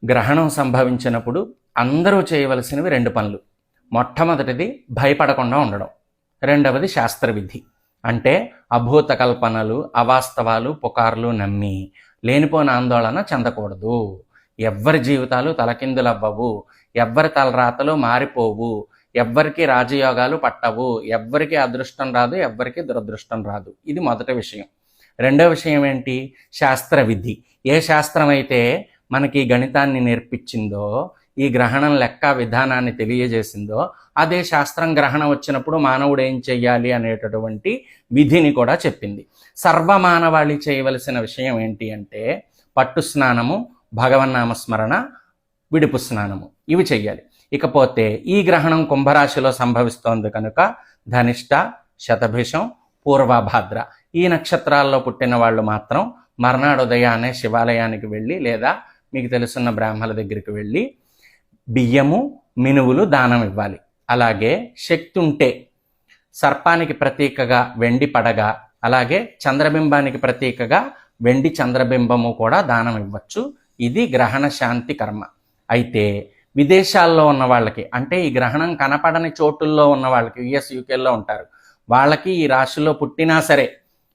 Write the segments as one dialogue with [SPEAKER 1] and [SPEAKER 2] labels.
[SPEAKER 1] గ్రహణం సంభవించినప్పుడు అందరూ చేయవలసినవి 2 పనులు. మొట్టమొదటిది భయపడకుండా ఉండడం. రెండవది శాస్త్రవిధి. అంటే అభూత కల్పనలు, అవాస్తవాలు, పుకార్లు నమ్మి లేనిపోని ఆందోళన చెందకూడదు. ఎవ్వరి జీవితాలు తలకిందులవ్వవు, ఎవ్వరి తలరాతలు మారిపోవు, ఎవ్వరికి రాజయోగాలు పట్టవు, ఎవ్వరికి అదృష్టం రాదు, ఎవ్వరికి దురదృష్టం రాదు. ఇది మొదటి విషయం. రెండో విషయం ఏంటి? శాస్త్రవిధి. ఏ శాస్త్రం అయితే మనకి గణితాన్ని నేర్పించిందో, ఈ గ్రహణం లెక్క విధానాన్ని తెలియజేసిందో, అదే శాస్త్రం గ్రహణం వచ్చినప్పుడు మానవుడు ఏం చెయ్యాలి అనేటటువంటి విధిని కూడా చెప్పింది. సర్వమానవాళి చేయవలసిన విషయం ఏంటి అంటే పట్టు స్నానము, భగవన్నామస్మరణ, విడుపు స్నానము, ఇవి చెయ్యాలి. ఇకపోతే ఈ గ్రహణం కుంభరాశిలో సంభవిస్తోంది కనుక ధనిష్ట, శతభిషం, పూర్వభాద్ర ఈ నక్షత్రాల్లో పుట్టిన వాళ్ళు మాత్రం మర్నాడు ఉదయాన్నే శివాలయానికి వెళ్ళి లేదా మీకు తెలుసున్న బ్రాహ్మణుల దగ్గరికి వెళ్ళి బియ్యము, మినువులు దానం ఇవ్వాలి. అలాగే శక్తి ఉంటే సర్పానికి ప్రతీకగా వెండి పడగ, అలాగే చంద్రబింబానికి ప్రతీకగా వెండి చంద్రబింబము కూడా దానం ఇవ్వచ్చు. ఇది గ్రహణ శాంతి కర్మ. అయితే విదేశాల్లో ఉన్న వాళ్ళకి, అంటే ఈ గ్రహణం కనపడని చోటుల్లో ఉన్న వాళ్ళకి, యుఎస్, యూకేలో ఉంటారు, వాళ్ళకి ఈ రాశిలో పుట్టినా సరే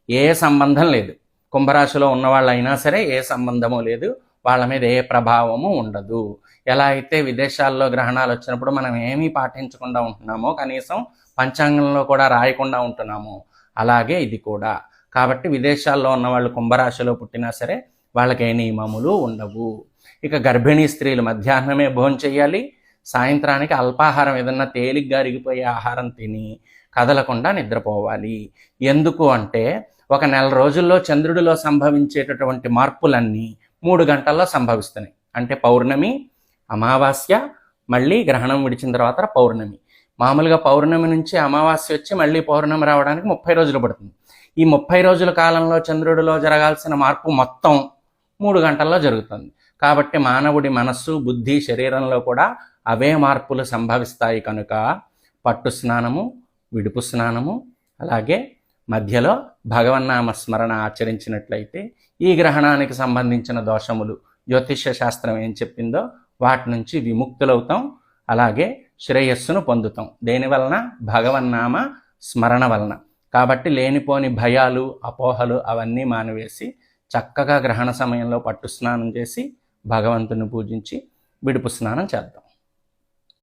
[SPEAKER 1] ఏ సంబంధం లేదు. కుంభరాశిలో ఉన్న వాళ్ళు అయినా సరే ఏ సంబంధము లేదు, వాళ్ళ మీద ఏ ప్రభావము ఉండదు. ఎలా అయితే విదేశాల్లో గ్రహణాలు వచ్చినప్పుడు మనం ఏమీ పాటించకుండా ఉంటున్నామో, కనీసం పంచాంగంలో కూడా రాయకుండా ఉంటున్నామో, అలాగే ఇది కూడా. కాబట్టి విదేశాల్లో ఉన్న వాళ్ళు కుంభరాశిలో పుట్టినా సరే వాళ్ళకి ఏ నియమములు ఉండవు. ఇక గర్భిణీ స్త్రీలు మధ్యాహ్నమే భోజనం చేయాలి, సాయంత్రానికి అల్పాహారం ఏదన్నా తేలిగ్గా అరిగిపోయే ఆహారం తిని కదలకుండా నిద్రపోవాలి. ఎందుకు అంటే ఒక నెల రోజుల్లో చంద్రుడిలో సంభవించేటటువంటి మార్పులన్నీ 3 గంటల్లో సంభవిస్తున్నాయి. అంటే పౌర్ణమి, అమావాస్య, మళ్ళీ గ్రహణం విడిచిన తర్వాత పౌర్ణమి. మామూలుగా పౌర్ణమి నుంచి అమావాస్య వచ్చి మళ్ళీ పౌర్ణమి రావడానికి 30 రోజులు పడుతుంది. ఈ 30 రోజుల కాలంలో చంద్రుడిలో జరగాల్సిన మార్పు మొత్తం 3 గంటల్లో జరుగుతుంది. కాబట్టి మానవుడి మనస్సు, బుద్ధి, శరీరంలో కూడా అవే మార్పులు సంభవిస్తాయి కనుక పట్టు స్నానము, విడుపు స్నానము, అలాగే మధ్యలో భగవన్నామ స్మరణ ఆచరించినట్లయితే ఈ గ్రహణానికి సంబంధించిన దోషములు జ్యోతిష్య శాస్త్రం ఏం చెప్పిందో వాటి నుంచి విముక్తులవుతాం. అలాగే శ్రేయస్సును పొందుతాం. దేనివలన? భగవన్నామ స్మరణ వలన. కాబట్టి లేనిపోని భయాలు, అపోహలు అవన్నీ మానివేసి చక్కగా గ్రహణ సమయంలో పట్టు స్నానం చేసి భగవంతుని పూజించి విడుపు స్నానం చేద్దాం.